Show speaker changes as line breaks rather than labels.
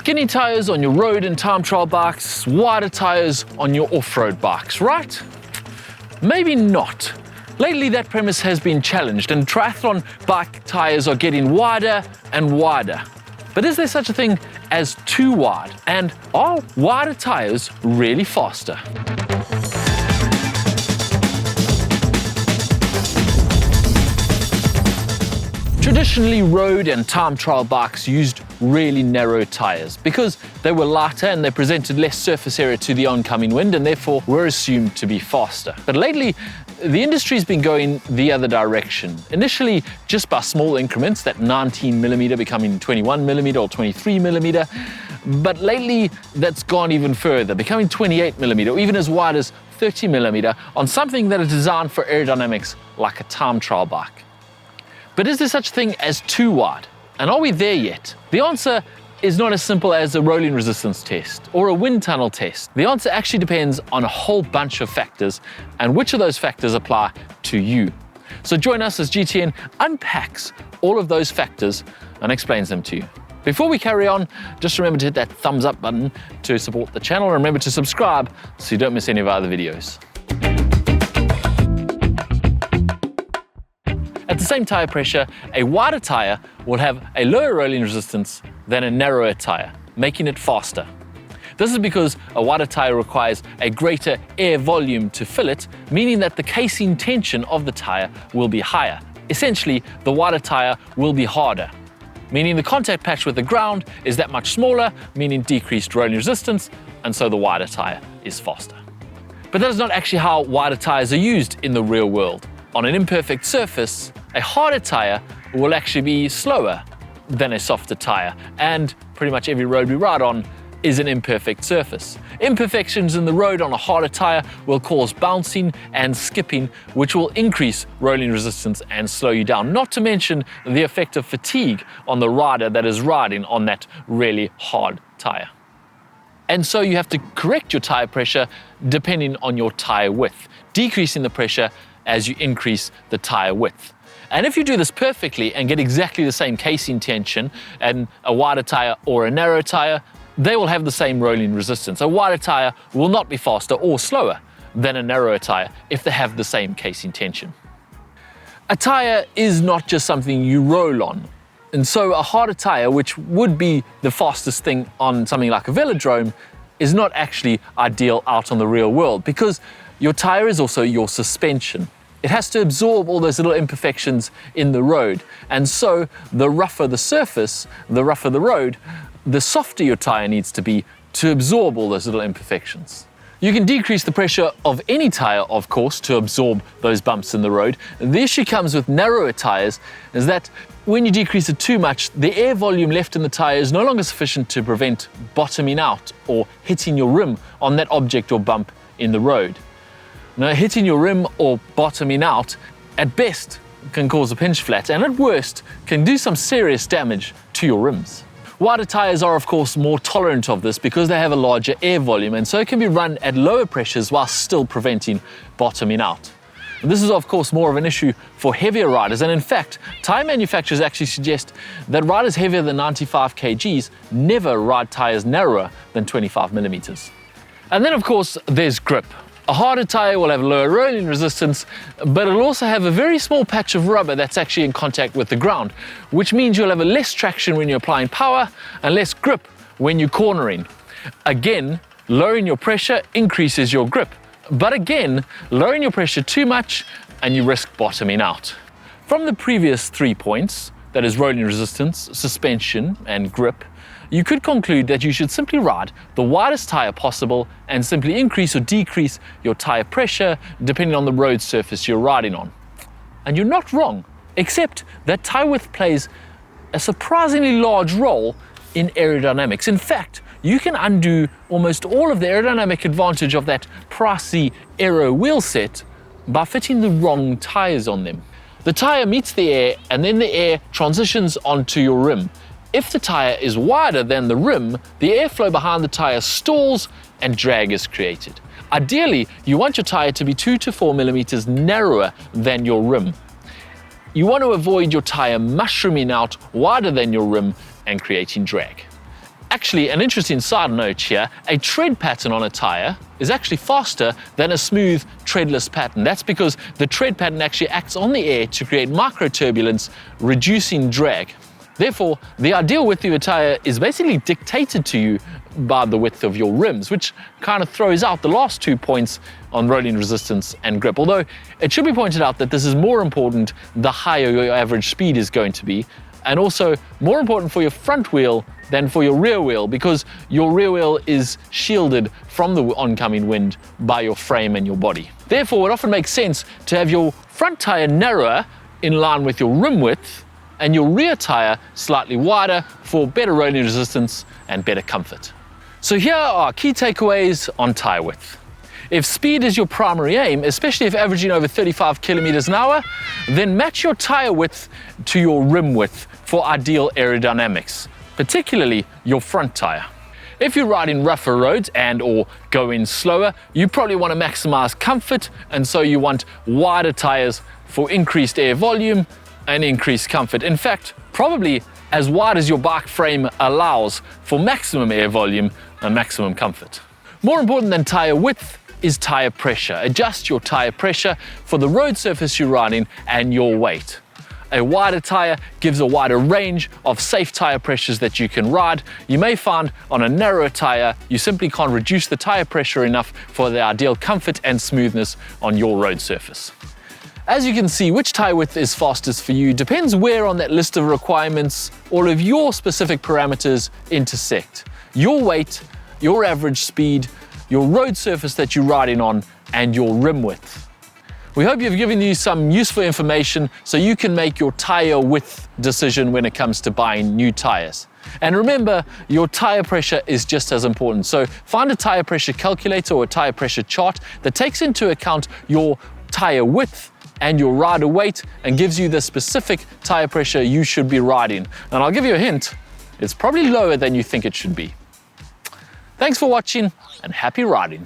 Skinny tyres on your road and time trial bikes, wider tyres on your off-road bikes, right? Maybe not. Lately that premise has been challenged and triathlon bike tyres are getting wider and wider. But is there such a thing as too wide? And are wider tyres really faster? Traditionally, road and time trial bikes used really narrow tyres because they were lighter and they presented less surface area to the oncoming wind and therefore were assumed to be faster. But lately, the industry's been going the other direction. Initially, just by small increments, that 19mm becoming 21mm or 23mm. But lately, that's gone even further, becoming 28mm or even as wide as 30mm on something that is designed for aerodynamics like a time trial bike. But is there such a thing as too wide? And are we there yet? The answer is not as simple as a rolling resistance test or a wind tunnel test. The answer actually depends on a whole bunch of factors and which of those factors apply to you. So join us as GTN unpacks all of those factors and explains them to you. Before we carry on, just remember to hit that thumbs up button to support the channel and remember to subscribe so you don't miss any of our other videos. At the same tyre pressure, a wider tyre will have a lower rolling resistance than a narrower tyre, making it faster. This is because a wider tyre requires a greater air volume to fill it, meaning that the casing tension of the tyre will be higher. Essentially, the wider tyre will be harder, meaning the contact patch with the ground is that much smaller, meaning decreased rolling resistance, and so the wider tyre is faster. But that is not actually how wider tyres are used in the real world. On an imperfect surface, a harder tyre will actually be slower than a softer tyre, and pretty much every road we ride on is an imperfect surface. Imperfections in the road on a harder tyre will cause bouncing and skipping, which will increase rolling resistance and slow you down, not to mention the effect of fatigue on the rider that is riding on that really hard tyre. And so you have to correct your tyre pressure depending on your tyre width, decreasing the pressure as you increase the tyre width. And if you do this perfectly and get exactly the same casing tension and a wider tyre or a narrow tyre, they will have the same rolling resistance. A wider tyre will not be faster or slower than a narrower tyre if they have the same casing tension. A tyre is not just something you roll on. And so a harder tyre, which would be the fastest thing on something like a velodrome, is not actually ideal out on the real world because your tyre is also your suspension. It has to absorb all those little imperfections in the road. And so the rougher the surface, the rougher the road, the softer your tyre needs to be to absorb all those little imperfections. You can decrease the pressure of any tyre, of course, to absorb those bumps in the road. The issue comes with narrower tyres is that when you decrease it too much, the air volume left in the tyre is no longer sufficient to prevent bottoming out or hitting your rim on that object or bump in the road. Now, hitting your rim or bottoming out, at best, can cause a pinch flat, and at worst, can do some serious damage to your rims. Wider tyres are, of course, more tolerant of this because they have a larger air volume, and so it can be run at lower pressures while still preventing bottoming out. This is, of course, more of an issue for heavier riders, and in fact, tyre manufacturers actually suggest that riders heavier than 95 kgs never ride tyres narrower than 25mm. And then, of course, there's grip. A harder tyre will have lower rolling resistance, but it'll also have a very small patch of rubber that's actually in contact with the ground, which means you'll have less traction when you're applying power and less grip when you're cornering. Again, lowering your pressure increases your grip, but again, lowering your pressure too much and you risk bottoming out. From the previous 3 points, that is rolling resistance, suspension, and grip, you could conclude that you should simply ride the widest tyre possible and simply increase or decrease your tyre pressure depending on the road surface you're riding on. And you're not wrong, except that tyre width plays a surprisingly large role in aerodynamics. In fact, you can undo almost all of the aerodynamic advantage of that pricey aero wheel set by fitting the wrong tyres on them. The tyre meets the air and then the air transitions onto your rim. If the tyre is wider than the rim, the airflow behind the tyre stalls and drag is created. Ideally, you want your tyre to be 2 to 4mm narrower than your rim. You want to avoid your tyre mushrooming out wider than your rim and creating drag. Actually, an interesting side note here, a tread pattern on a tire is actually faster than a smooth treadless pattern. That's because the tread pattern actually acts on the air to create microturbulence, reducing drag. Therefore, the ideal width of your tire is basically dictated to you by the width of your rims, which kind of throws out the last 2 points on rolling resistance and grip. Although it should be pointed out that this is more important the higher your average speed is going to be, and also more important for your front wheel than for your rear wheel, because your rear wheel is shielded from the oncoming wind by your frame and your body. Therefore, it often makes sense to have your front tire narrower in line with your rim width and your rear tire slightly wider for better rolling resistance and better comfort. So here are key takeaways on tire width. If speed is your primary aim, especially if averaging over 35 kilometers an hour, then match your tire width to your rim width for ideal aerodynamics, particularly your front tire. If you're riding rougher roads and or going slower, you probably want to maximize comfort, and so you want wider tires for increased air volume and increased comfort. In fact, probably as wide as your bike frame allows for maximum air volume and maximum comfort. More important than tire width is tire pressure. Adjust your tire pressure for the road surface you're riding and your weight. A wider tire gives a wider range of safe tire pressures that you can ride. You may find on a narrower tire, you simply can't reduce the tire pressure enough for the ideal comfort and smoothness on your road surface. As you can see, which tire width is fastest for you depends where on that list of requirements all of your specific parameters intersect. Your weight, your average speed, your road surface that you're riding on, and your rim width. We hope you've given you some useful information so you can make your tire width decision when it comes to buying new tires. And remember, your tire pressure is just as important. So find a tire pressure calculator or a tire pressure chart that takes into account your tire width and your rider weight and gives you the specific tire pressure you should be riding. And I'll give you a hint, it's probably lower than you think it should be. Thanks for watching and happy riding.